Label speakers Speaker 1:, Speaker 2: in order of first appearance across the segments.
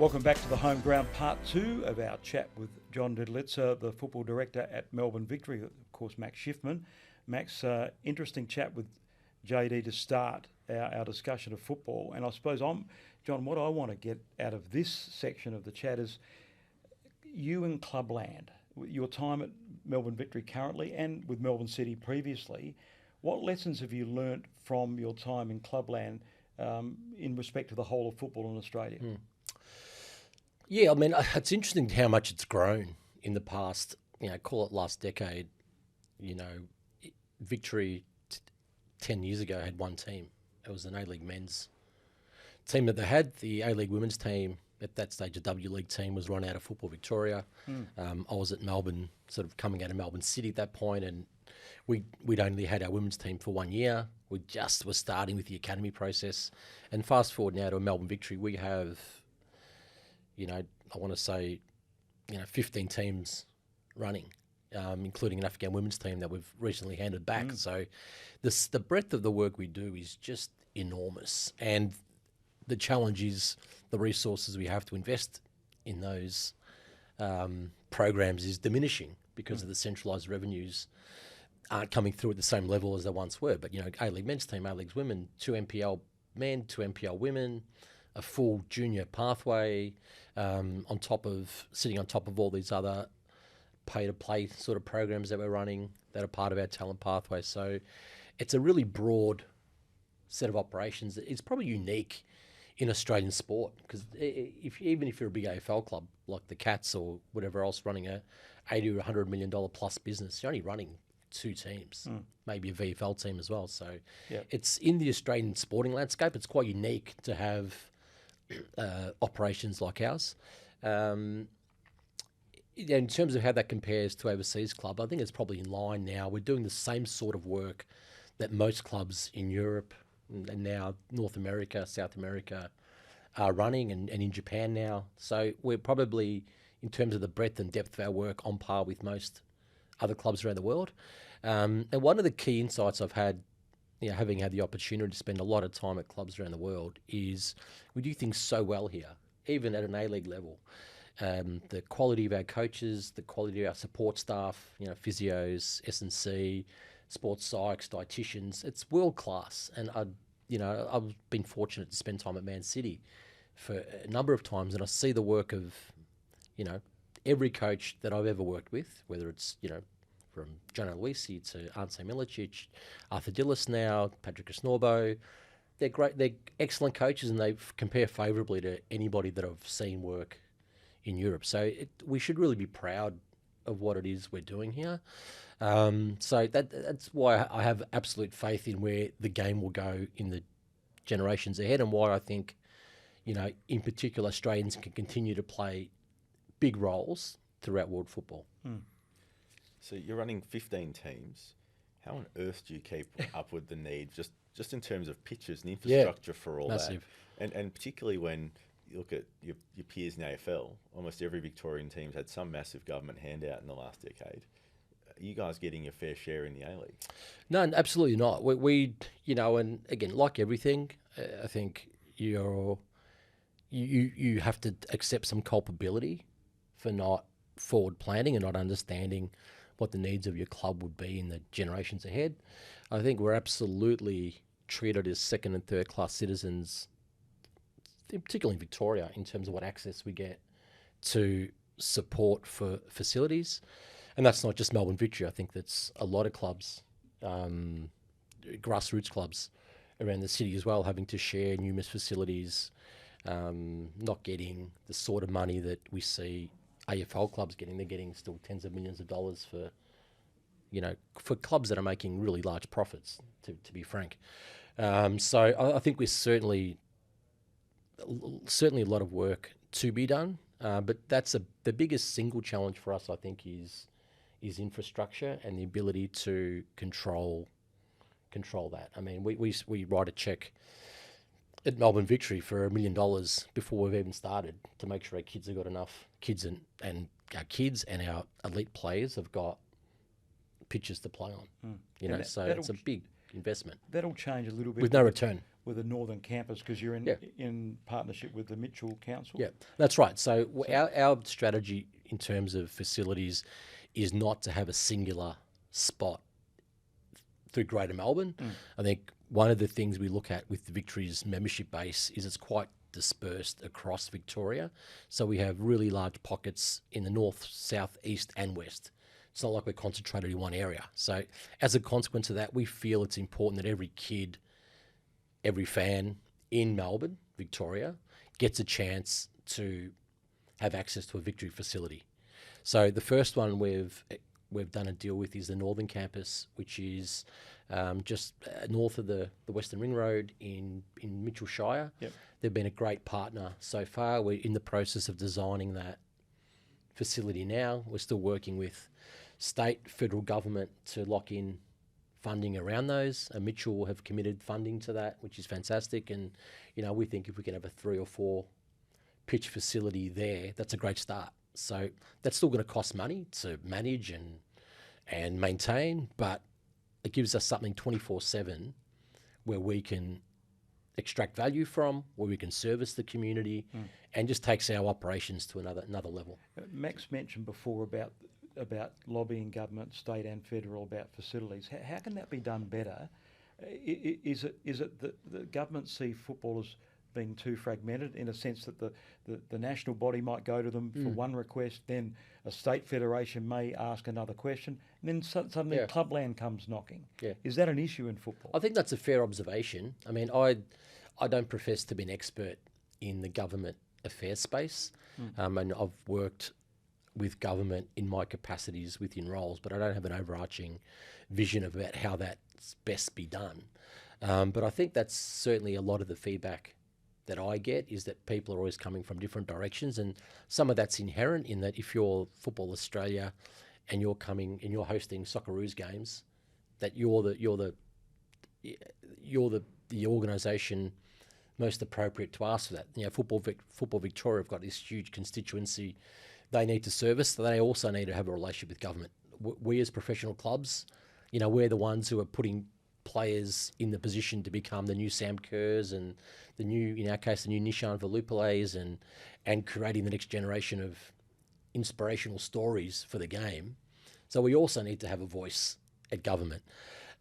Speaker 1: Welcome back to the Home Ground Part 2 of our chat with John Didulica, the football director at Melbourne Victory, of course, Max Schiffman. Max, interesting chat with JD to start our discussion of football. And I suppose, John, what I want to get out of this section of the chat is you in Clubland, your time at Melbourne Victory currently and with Melbourne City previously. What lessons have you learnt from your time in Clubland in respect to the whole of football in Australia?
Speaker 2: Yeah, I mean, it's interesting how much it's grown in the past, call it last decade. Victory 10 years ago had one team. It was an A-League men's team that they had. The A-League women's team at that stage, a W League team, was run out of Football Victoria. I was at Melbourne, sort of coming out of Melbourne City at that point, and we'd only had our women's team for 1 year. We just were starting with the academy process. And fast forward now to a Melbourne Victory, we have, I want to say, 15 teams running, including an Afghan women's team that we've recently handed back. So the breadth of the work we do is just enormous. And the challenge is the resources we have to invest in those programs is diminishing because of the centralised revenues aren't coming through at the same level as they once were. But, A-League men's team, A-League's women, 2 NPL men, 2 NPL women, a full junior pathway, sitting on top of all these other pay-to-play sort of programs that we're running that are part of our talent pathway. So it's a really broad set of operations. It's probably unique in Australian sport because even if you're a big AFL club like the Cats or whatever else running a $80 or $100 million plus business, you're only running 2 teams, maybe a VFL team as well. So it's in the Australian sporting landscape. It's quite unique to have operations like ours. In terms of how that compares to overseas club, I think it's probably in line now. We're doing the same sort of work that most clubs in Europe and now North America, South America are running, and in Japan now. So we're probably, in terms of the breadth and depth of our work, on par with most other clubs around the world. And one of the key insights I've had, having had the opportunity to spend a lot of time at clubs around the world, is we do things so well here, even at an A-League level. The quality of our coaches, the quality of our support staff, physios, S&C, sports psychs, dietitians, it's world class. And I've been fortunate to spend time at Man City for a number of times, and I see the work of, every coach that I've ever worked with, whether it's, from John Didulica to Ante Milicic, Arthur Dillis now, Patrick Osnorbo. They're great. They're excellent coaches, and they compare favourably to anybody that I've seen work in Europe. So we should really be proud of what it is we're doing here. So that's why I have absolute faith in where the game will go in the generations ahead, and why I think, in particular, Australians can continue to play big roles throughout world football.
Speaker 3: So you're running 15 teams. How on earth do you keep up with the need, just in terms of pitches and infrastructure for all
Speaker 2: massive.
Speaker 3: that? And particularly when you look at your peers in AFL, almost every Victorian team's had some massive government handout in the last decade. Are you guys getting your fair share in the A-League?
Speaker 2: No, absolutely not. We and again, like everything, I think you have to accept some culpability for not forward planning and not understanding what the needs of your club would be in the generations ahead. I think we're absolutely treated as second and third class citizens, particularly in Victoria, in terms of what access we get to support for facilities. And that's not just Melbourne Victory. I think that's a lot of clubs, grassroots clubs around the city as well, having to share numerous facilities, not getting the sort of money that we see AFL clubs getting. They're getting still tens of millions of dollars for clubs that are making really large profits, to be frank. So I think we're certainly a lot of work to be done. But that's the biggest single challenge for us, I think, is infrastructure and the ability to control that. I mean, we write a check at Melbourne Victory for $1 million before we've even started to make sure our kids have got enough kids and our kids and our elite players have got pitches to play on. So it's a big investment
Speaker 1: That'll change a little bit
Speaker 2: with no return.
Speaker 1: with the northern campus because you're in partnership with the Mitchell Council.
Speaker 2: Yeah, that's right. So our strategy in terms of facilities is not to have a singular spot through Greater Melbourne. I think one of the things we look at with the Victory's membership base is it's quite dispersed across Victoria. So we have really large pockets in the north, south, east and west. It's not like we're concentrated in one area. So as a consequence of that, we feel it's important that every kid, every fan in Melbourne, Victoria, gets a chance to have access to a Victory facility. So the first one we've done a deal with is the Northern Campus, which is just north of the Western Ring Road in Mitchell Shire.
Speaker 1: Yep.
Speaker 2: They've been a great partner so far. We're in the process of designing that facility now. We're still working with state, federal government to lock in funding around those. Mitchell have committed funding to that, which is fantastic. And, we think if we can have a 3 or 4 pitch facility there, that's a great start. So that's still going to cost money to manage and maintain, but it gives us something 24/7 where we can extract value from, where we can service the community, and just takes our operations to another level.
Speaker 1: Max mentioned before about lobbying government, state and federal, about facilities. How can that be done better? Is it that the government see football as being too fragmented in a sense that the national body might go to them for one request, then a state federation may ask another question, and then suddenly Clubland comes knocking?
Speaker 2: Yeah.
Speaker 1: Is that an issue in football?
Speaker 2: I think that's a fair observation. I mean, I don't profess to be an expert in the government affairs space, and I've worked with government in my capacities within roles, but I don't have an overarching vision about how that's best be done. But I think that's certainly a lot of the feedback that I get is that people are always coming from different directions, and some of that's inherent in that if you're Football Australia and you're coming and you're hosting Socceroos games, that you're the organisation most appropriate to ask for that. Football Victoria have got this huge constituency they need to service, so they also need to have a relationship with government. We as professional clubs, we're the ones who are putting players in the position to become the new Sam Kerrs and the new, in our case, the new Nishan Velupales and creating the next generation of inspirational stories for the game. So we also need to have a voice at government.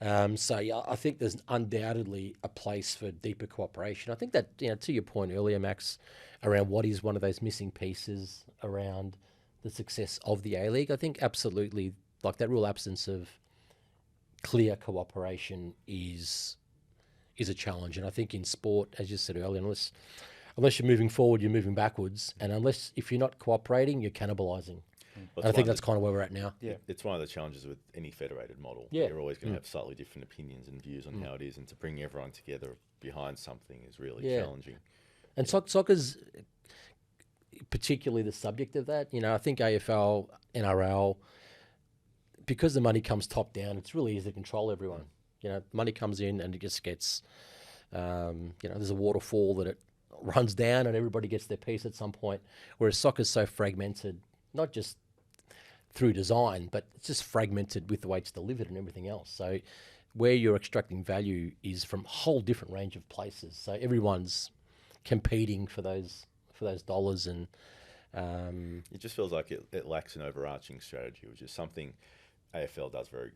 Speaker 2: I think there's undoubtedly a place for deeper cooperation. I think that, to your point earlier, Max, around what is one of those missing pieces around the success of the A-League, I think absolutely, like that real absence of clear cooperation is a challenge. And I think in sport, as you said earlier, unless you're moving forward, you're moving backwards. And if you're not cooperating, you're cannibalising.
Speaker 3: Well,
Speaker 2: I think that's kind of where we're at now.
Speaker 1: Yeah.
Speaker 3: It's one of the challenges with any federated model.
Speaker 2: Yeah.
Speaker 3: You're always going to have slightly different opinions and views on how it is, and to bring everyone together behind something is really challenging.
Speaker 2: And soccer's particularly the subject of that. I think AFL, NRL, because the money comes top down, it's really easy to control everyone. Money comes in and it just gets, there's a waterfall that it runs down and everybody gets their piece at some point. Whereas soccer's so fragmented, not just through design, but it's just fragmented with the way it's delivered and everything else. So where you're extracting value is from a whole different range of places. So everyone's competing for those dollars, and
Speaker 3: it just feels like it lacks an overarching strategy, which is something AFL does very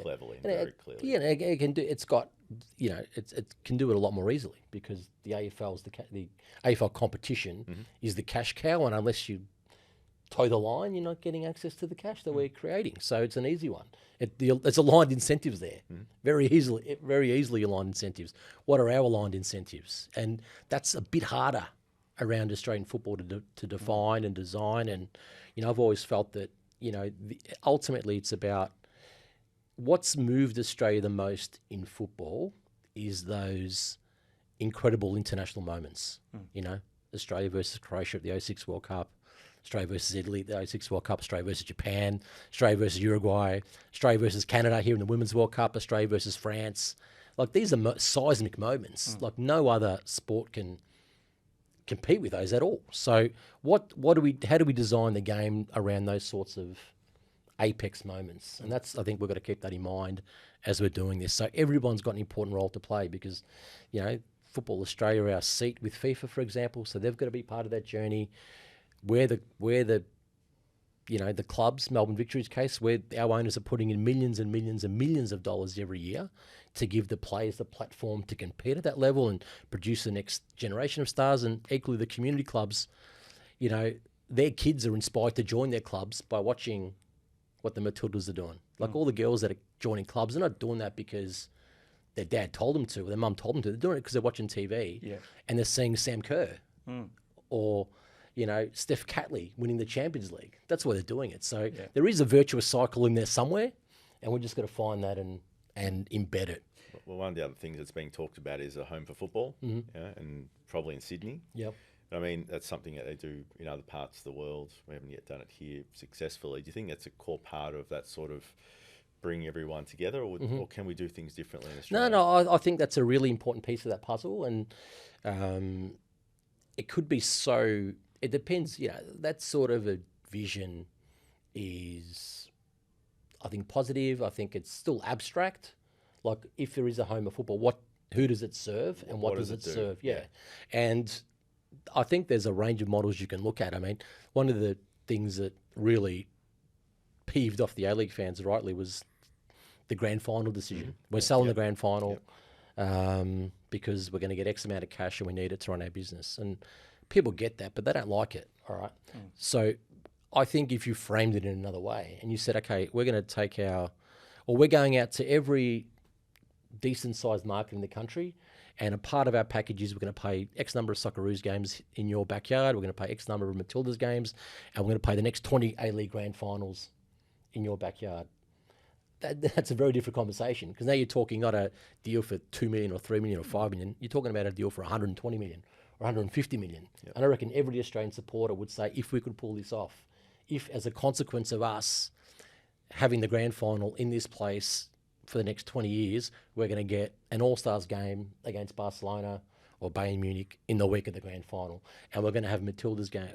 Speaker 3: cleverly and very clearly.
Speaker 2: Yeah, it can do. It's got, it can do it a lot more easily because the AFL's the AFL competition is the cash cow, and unless you toe the line, you're not getting access to the cash that we're creating. So it's an easy one. It's aligned incentives there, very easily aligned incentives. What are our aligned incentives? And that's a bit harder around Australian football to define and design. And I've always felt that ultimately it's about what's moved Australia the most in football is those incredible international moments. Australia versus Croatia at the 06 World Cup, Australia versus Italy at the 06 World Cup, Australia versus Japan, Australia versus Uruguay, Australia versus Canada here in the Women's World Cup, Australia versus France. Like, these are seismic moments. Like, no other sport can compete with those at all. So how do we design the game around those sorts of apex moments. And that's, I think we've got to keep that in mind as we're doing this. So everyone's got an important role to play because, Football Australia are our seat with FIFA, for example, so they've got to be part of that journey. Where the clubs, Melbourne Victory's case, where our owners are putting in millions and millions and millions of dollars every year to give the players the platform to compete at that level and produce the next generation of stars. And equally the community clubs, their kids are inspired to join their clubs by watching what the Matildas are doing. Like all the girls that are joining clubs, they're not doing that because their dad told them to, or their mum told them to. They're doing it because they're watching TV and they're seeing Sam Kerr or, Steph Catley winning the Champions League. That's why they're doing it. So there is a virtuous cycle in there somewhere, and we're just got to find that and embed it.
Speaker 3: Well, one of the other things that's being talked about is a home for football, and probably in Sydney.
Speaker 2: Yep.
Speaker 3: I mean, that's something that they do in other parts of the world. We haven't yet done it here successfully. Do you think that's a core part of that sort of bring everyone together, or can we do things differently in Australia?
Speaker 2: No, I think that's a really important piece of that puzzle, and it could be so. It depends. That sort of a vision is, I think, positive. I think it's still abstract. Like, if there is a home of football, who does it serve, and what does it serve? Yeah, and I think there's a range of models you can look at. I mean, one of the things that really peeved off the A-League fans rightly was the grand final decision. We're selling the grand final because we're going to get X amount of cash and we need it to run our business. And people get that, but they don't like it, all right? So I think if you framed it in another way and you said, okay, we're going to we're going out to every decent-sized market in the country, and a part of our package is we're going to pay X number of Socceroos games in your backyard, we're going to pay X number of Matildas games, and we're going to pay the next 20 A-League grand finals in your backyard. That's a very different conversation, because now you're talking not a deal for 2 million or 3 million or 5 million, you're talking about a deal for 120 million or 150 million. Yep. And I reckon every Australian supporter would say, if we could pull this off, if as a consequence of us having the grand final in this place for the next 20 years, we're going to get an All-Stars game against Barcelona or Bayern Munich in the week of the grand final, and we're going to have Matilda's game,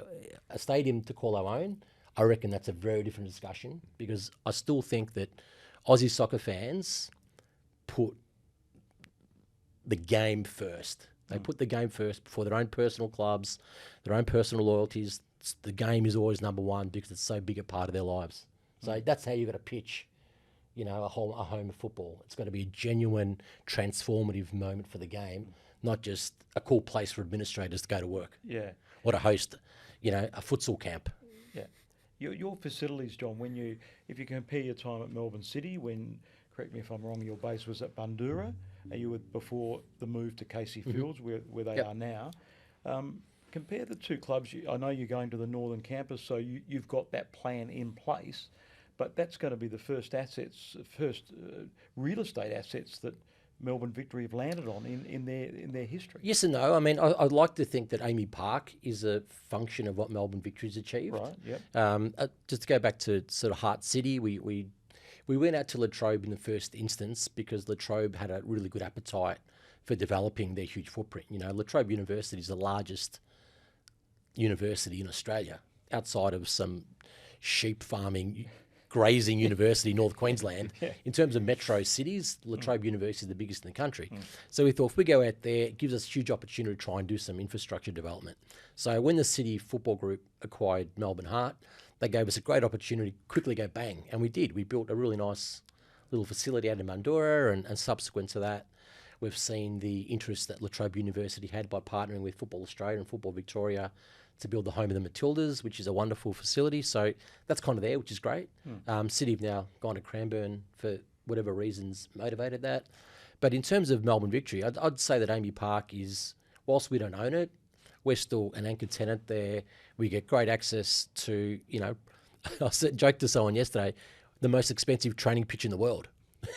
Speaker 2: a stadium to call our own, I reckon that's a very different discussion, because I still think that Aussie soccer fans put the game first. They put the game first before their own personal clubs, their own personal loyalties. The game is always number one because it's so big a part of their lives. So that's how you've got to pitch, a home of football. It's got to be a genuine, transformative moment for the game, not just a cool place for administrators to go to work.
Speaker 1: Yeah.
Speaker 2: Or to host, a futsal camp.
Speaker 1: Yeah. Your facilities, John, if you compare your time at Melbourne City, when, correct me if I'm wrong, your base was at Bundoora, and you were before the move to Casey Fields, where they are now. Compare the two clubs. I know you're going to the Northern Campus, so you've got that plan in place, but that's going to be the first real estate assets that Melbourne Victory have landed on in their history.
Speaker 2: Yes and no. I mean, I'd like to think that Amy Park is a function of what Melbourne Victory's achieved.
Speaker 1: Right, yep.
Speaker 2: Just to go back to sort of Heart City, we went out to La Trobe in the first instance because La Trobe had a really good appetite for developing their huge footprint. La Trobe University is the largest university in Australia, outside of some sheep farming, grazing university, North Queensland. In terms of metro cities, La Trobe University is the biggest in the country. So we thought if we go out there, it gives us a huge opportunity to try and do some infrastructure development. So when the City Football Group acquired Melbourne Heart, they gave us a great opportunity to quickly go bang. And we did. We built a really nice little facility out in Bundoora, and subsequent to that, we've seen the interest that La Trobe University had by partnering with Football Australia and Football Victoria to build the home of the Matildas, which is a wonderful facility. So that's kind of there, which is great. City have now gone to Cranbourne for whatever reasons motivated that. But in terms of Melbourne Victory, I'd say that Amy Park is, whilst we don't own it, we're still an anchor tenant there. We get great access to, I joked to someone yesterday, the most expensive training pitch in the world.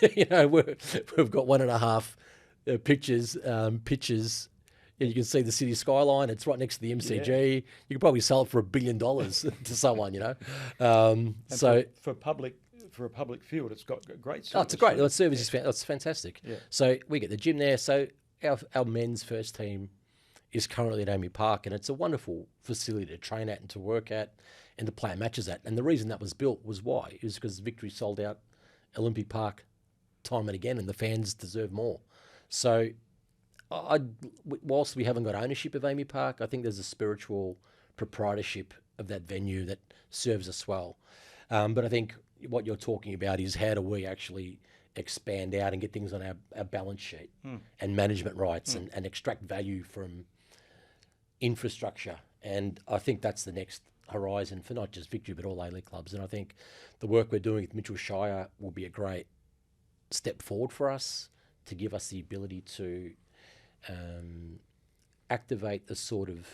Speaker 2: We've got 1.5 pitches, and you can see the city skyline. It's right next to the MCG. Yeah. You could probably sell it for $1 billion to someone, So
Speaker 1: for a public field, it's got great service.
Speaker 2: Oh, it's great. The service is fantastic. Yeah. So we get the gym there. So our men's first team is currently at Amy Park, and it's a wonderful facility to train at and to work at and to play matches at. And the reason that was built was why? It was because Victory sold out Olympic Park time and again, and the fans deserve more. So whilst we haven't got ownership of Amy Park, I think there's a spiritual proprietorship of that venue that serves us well. But I think what you're talking about is how do we actually expand out and get things on our balance sheet and management rights and extract value from infrastructure. And I think that's the next horizon for not just Victory but all A-League clubs. And I think the work we're doing with Mitchell Shire will be a great step forward for us to give us the ability to activate the sort of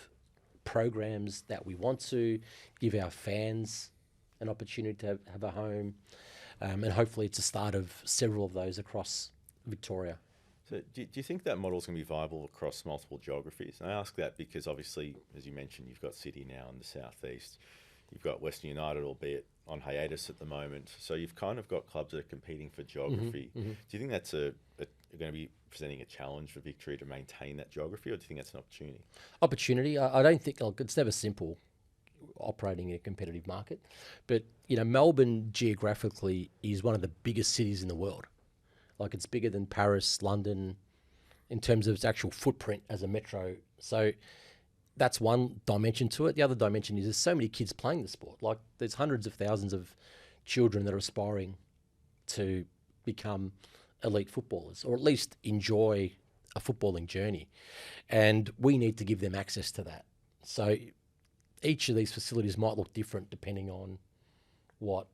Speaker 2: programs that we want to, give our fans an opportunity to have a home, and hopefully it's the start of several of those across Victoria.
Speaker 3: So do you think that model is going to be viable across multiple geographies? And I ask that because obviously, as you mentioned, you've got City now in the southeast. You've got Western United, albeit on hiatus at the moment. So you've kind of got clubs that are competing for geography. Do you think that's going to be presenting a challenge for Victory to maintain that geography, or do you think that's an opportunity?
Speaker 2: Opportunity. I don't think it's never simple operating in a competitive market. But, Melbourne geographically is one of the biggest cities in the world. Like, it's bigger than Paris, London, in terms of its actual footprint as a metro. So that's one dimension to it. The other dimension is there's so many kids playing the sport. Like, there's hundreds of thousands of children that are aspiring to become elite footballers, or at least enjoy a footballing journey. And we need to give them access to that. So each of these facilities might look different depending on what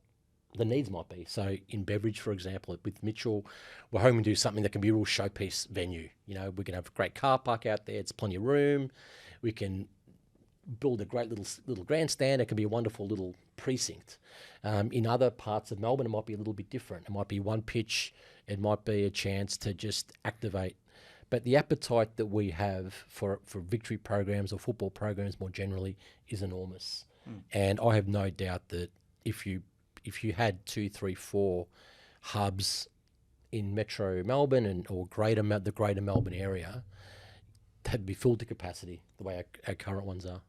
Speaker 2: the needs might be. So in Beveridge, for example, with Mitchell, we're hoping to do something that can be a real showpiece venue. We can have a great car park out there. It's plenty of room. We can build a great little grandstand. It can be a wonderful little precinct. In other parts of Melbourne, it might be a little bit different. It might be one pitch. It might be a chance to just activate. But the appetite that we have for Victory programs or football programs more generally is enormous. And I have no doubt that if you had 2, 3, 4 hubs in Metro Melbourne or the Greater Melbourne area, that'd be filled to capacity the way our current ones are.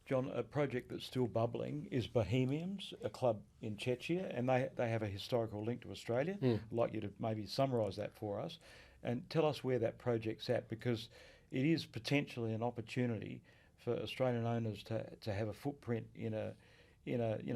Speaker 1: John, a project that's still bubbling is Bohemians, a club in Czechia, and they have a historical link to Australia. I'd like you to maybe summarise that for us and tell us where that project's at, because it is potentially an opportunity for Australian owners to have a footprint in a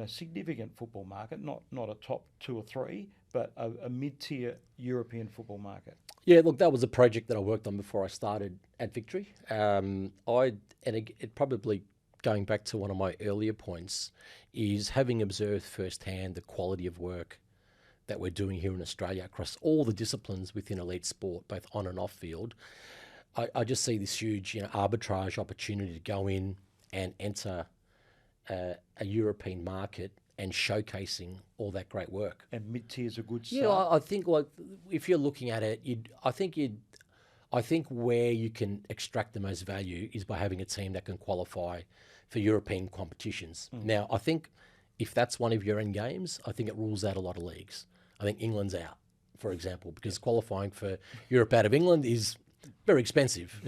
Speaker 1: significant football market, not a top 2 or 3, but a mid-tier European football market.
Speaker 2: Yeah, look, that was a project that I worked on before I started at Victory. It probably, going back to one of my earlier points, is having observed firsthand the quality of work that we're doing here in Australia across all the disciplines within elite sport, both on and off field. I just see this huge arbitrage opportunity to go in and enter a European market and showcasing all that great work.
Speaker 1: And mid-tier is a good start.
Speaker 2: Yeah, I think if you're looking at it, I think where you can extract the most value is by having a team that can qualify for European competitions. Now, I think if that's one of your end games, I think it rules out a lot of leagues. I think England's out, for example, because qualifying for Europe out of England is very expensive,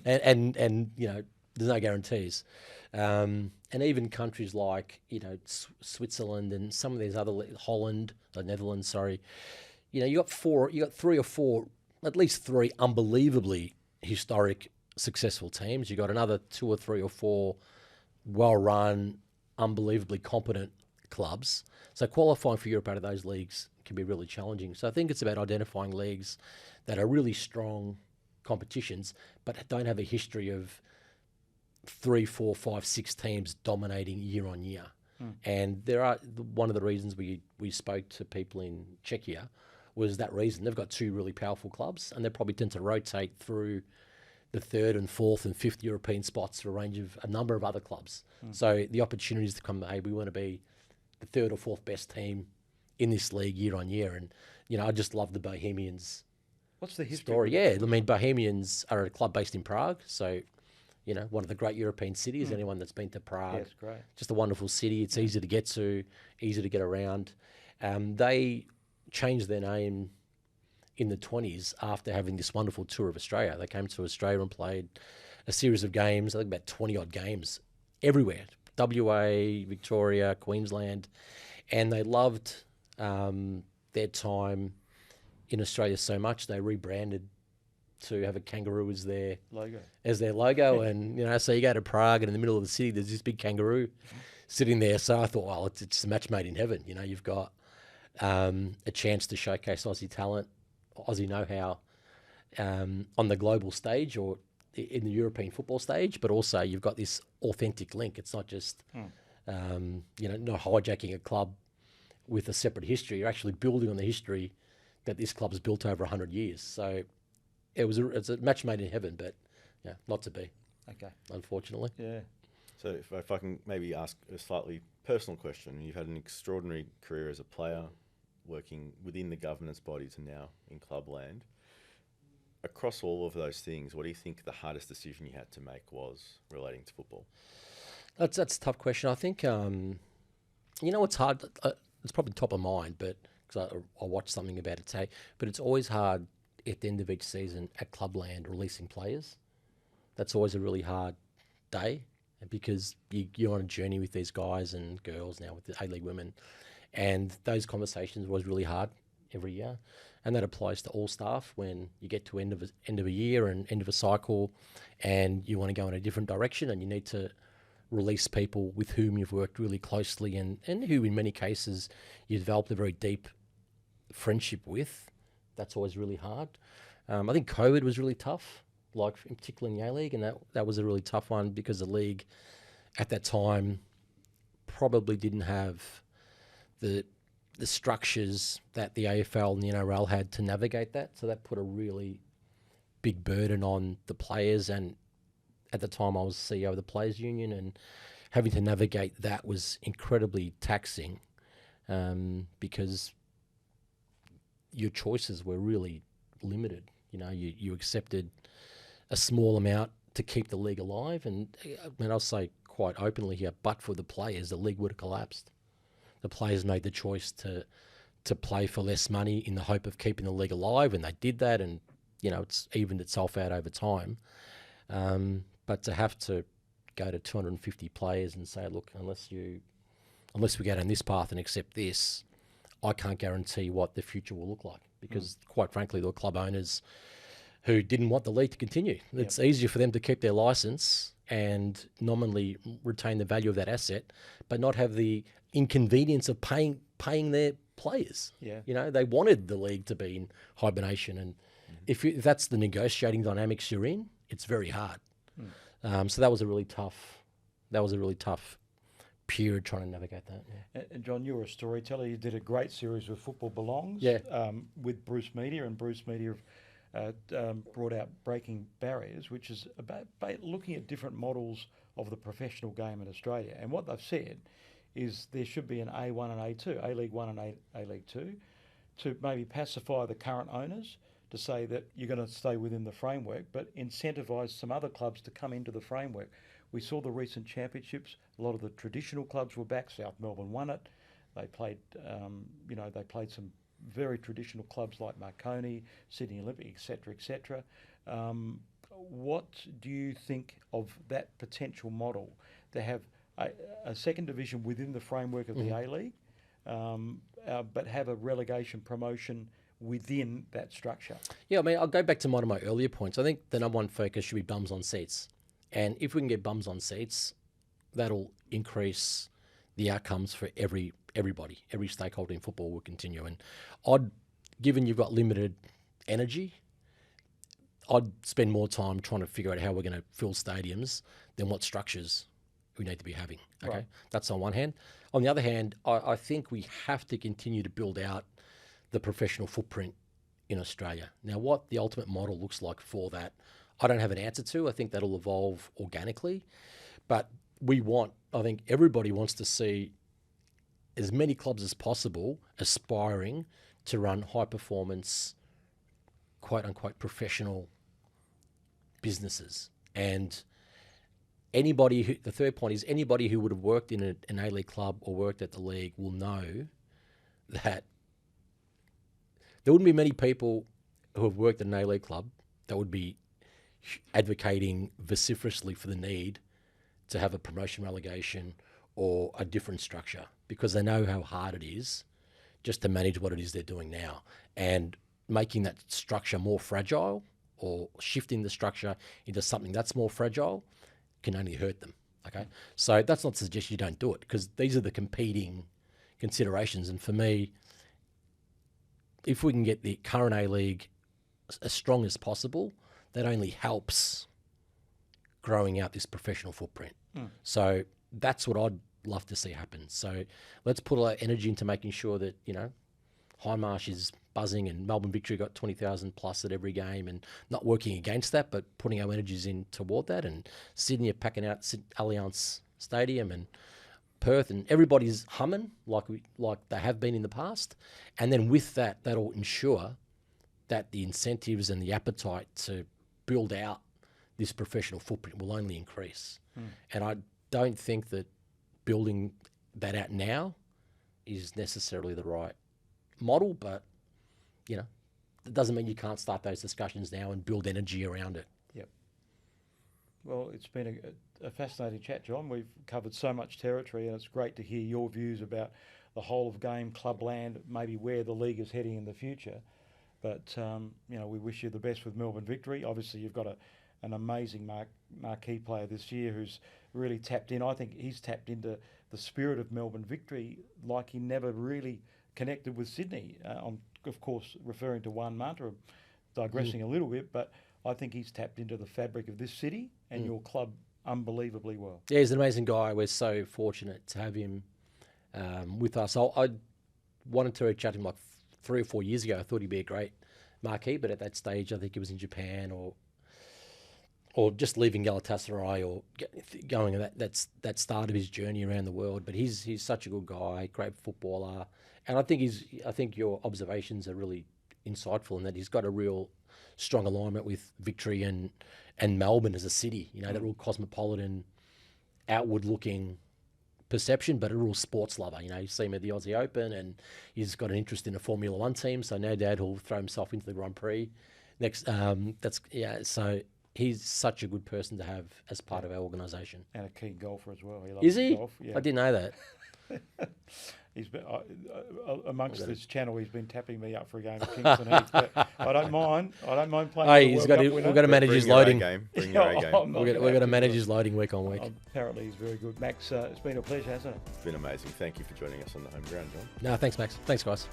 Speaker 2: and there's no guarantees. And even countries like Switzerland and some of these other Holland, the Netherlands, sorry, you got 3 or 4, at least 3 unbelievably historic, successful teams. You got another 2 or 3 or 4 well-run, unbelievably competent clubs. So qualifying for Europe out of those leagues can be really challenging. So I think it's about identifying leagues that are really strong competitions, but don't have a history of 3, 4, 5, 6 teams dominating year on year. And one of the reasons we spoke to people in Czechia was that reason. They've got 2 really powerful clubs, and they probably tend to rotate through the 3rd and 4th and 5th European spots to a number of other clubs. So the opportunities to come, hey, we want to be the 3rd or 4th best team in this league year on year. And, I just love the Bohemians.
Speaker 1: What's the history?
Speaker 2: Story? Yeah, I mean, Bohemians are a club based in Prague. So, one of the great European cities. Anyone that's been to Prague.
Speaker 1: Yes, great.
Speaker 2: Just a wonderful city. It's easy to get to, easy to get around. They changed their name in the 1920s after having this wonderful tour of Australia. They came to Australia and played a series of games, I think about 20-odd games everywhere, WA, Victoria, Queensland, and they loved their time in Australia so much they rebranded to have a kangaroo as their logo. And so you go to Prague and in the middle of the city there's this big kangaroo sitting there. So I thought, well, it's a match made in heaven. You've got a chance to showcase Aussie talent, Aussie know-how on the global stage or in the European football stage, but also you've got this authentic link. It's not just not hijacking a club with a separate history. You're actually building on the history that this club has built over 100 years. So it's a match made in heaven, but not to be.
Speaker 1: Okay.
Speaker 2: Unfortunately.
Speaker 1: Yeah.
Speaker 3: So if I can maybe ask a slightly personal question. You've had an extraordinary career as a player, working within the governance bodies and now in clubland. Across all of those things, what do you think the hardest decision you had to make was relating to football?
Speaker 2: That's a tough question. I think, it's hard. It's probably top of mind, but because I watched something about it today, but it's always hard at the end of each season at clubland releasing players. That's always a really hard day because you're on a journey with these guys and girls now with the A-League women, and those conversations was really hard every year. And that applies to all staff when you get to end of a year and end of a cycle and you want to go in a different direction and you need to release people with whom you've worked really closely and who in many cases you developed a very deep friendship with. That's always really hard. I think COVID was really tough, like in particular in the A-League, and that was a really tough one because the league at that time probably didn't have the structures that the AFL and the NRL had to navigate that. So that put a really big burden on the players. And at the time I was CEO of the Players Union, and having to navigate that was incredibly taxing because your choices were really limited. You accepted a small amount to keep the league alive. And I'll say quite openly here, but for the players, the league would have collapsed. The players made the choice to play for less money in the hope of keeping the league alive, and they did that, and it's evened itself out over time. But to have to go to 250 players and say, look, unless we go down this path and accept this, I can't guarantee what the future will look like because, quite frankly, there were club owners who didn't want the league to continue. It's easier for them to keep their licence and nominally retain the value of that asset, but not have the inconvenience of paying their players. Yeah. They wanted the league to be in hibernation, and if that's the negotiating dynamics you're in, it's very hard. So that was a really tough period trying to navigate that. Yeah.
Speaker 1: And John, you were a storyteller. You did a great series with Football Belongs with Bruce Media, and Bruce Media brought out Breaking Barriers, which is about looking at different models of the professional game in Australia. And what they've said is there should be an A1 and A2, A-League 1 and A-League 2, to maybe pacify the current owners, to say that you're going to stay within the framework, but incentivise some other clubs to come into the framework. We saw the recent championships. A lot of the traditional clubs were back. South Melbourne won it. They played, they played some very traditional clubs like Marconi, Sydney Olympic, etc., etc. What do you think of that potential model to have a second division within the framework of the A-League, but have a relegation promotion within that structure?
Speaker 2: Yeah, I'll go back to one of my earlier points. I think the number one focus should be bums on seats. And if we can get bums on seats, that'll increase the outcomes for everybody. Every stakeholder in football will continue. And given you've got limited energy, I'd spend more time trying to figure out how we're going to fill stadiums than what structures we need to be having. Okay, right. That's on one hand. On the other hand, I think we have to continue to build out the professional footprint in Australia. Now, what the ultimate model looks like for that, I don't have an answer to. I think that'll evolve organically. But I think everybody wants to see as many clubs as possible aspiring to run high performance, quote unquote, professional businesses. And the third point is anybody who would have worked in an A-League club or worked at the league will know that there wouldn't be many people who have worked at an A-League club that would be advocating vociferously for the need to have a promotion relegation or a different structure, because they know how hard it is just to manage what it is they're doing now. And making that structure more fragile or shifting the structure into something that's more fragile can only hurt them. Okay, so that's not to suggest you don't do it, because these are the competing considerations. And for me, if we can get the current A-League as strong as possible, that only helps growing out this professional footprint. So that's what I'd love to see happen. So let's put our energy into making sure that, you know, Hindmarsh is buzzing and Melbourne Victory got 20,000 plus at every game, and not working against that, but putting our energies in toward that. And Sydney are packing out Allianz Stadium, and Perth, and everybody's humming like they have been in the past. And then with that, that'll ensure that the incentives and the appetite to build out this professional footprint will only increase. And I don't think that building that out now is necessarily the right model, but, you know, it doesn't mean you can't start those discussions now and build energy around it.
Speaker 1: Yep. Well, it's been a fascinating chat, John. We've covered so much territory, and it's great to hear your views about the whole of game, clubland, maybe where the league is heading in the future. But, you know, we wish you the best with Melbourne Victory. Obviously, you've got an amazing marquee player this year who's really tapped in. I think he's tapped into the spirit of Melbourne Victory like he never really connected with Sydney. I'm, of course, referring to Juan Manta, digressing a little bit, but I think he's tapped into the fabric of this city and your club unbelievably well.
Speaker 2: Yeah, he's an amazing guy. We're so fortunate to have him with us. I wanted to chat to him like 3 or 4 years ago. I thought he'd be a great marquee, but at that stage, I think he was in Japan or just leaving Galatasaray or going that start of his journey around the world. But he's such a good guy, great footballer, and I think your observations are really insightful in that he's got a real strong alignment with Victory and Melbourne as a city. You know, that real cosmopolitan, outward-looking perception, but a real sports lover. You know, you see him at the Aussie Open, and he's got an interest in a Formula One team, so no doubt he'll throw himself into the Grand Prix next. So he's such a good person to have as part of our organisation.
Speaker 1: And a keen golfer as well. He loves
Speaker 2: Is he?
Speaker 1: golf. Yeah.
Speaker 2: I didn't know that.
Speaker 1: He's been amongst this channel. He's been tapping me up for a game of Kingston Heath. But I don't mind. playing.
Speaker 2: Hey, we've got to manage his loading.
Speaker 3: Bring your A game.
Speaker 2: We've got to manage his loading week on week.
Speaker 1: Apparently, he's very good. Max, it's been a pleasure, hasn't it?
Speaker 3: It's been amazing. Thank you for joining us on the home ground, John.
Speaker 2: No, thanks, Max. Thanks, guys.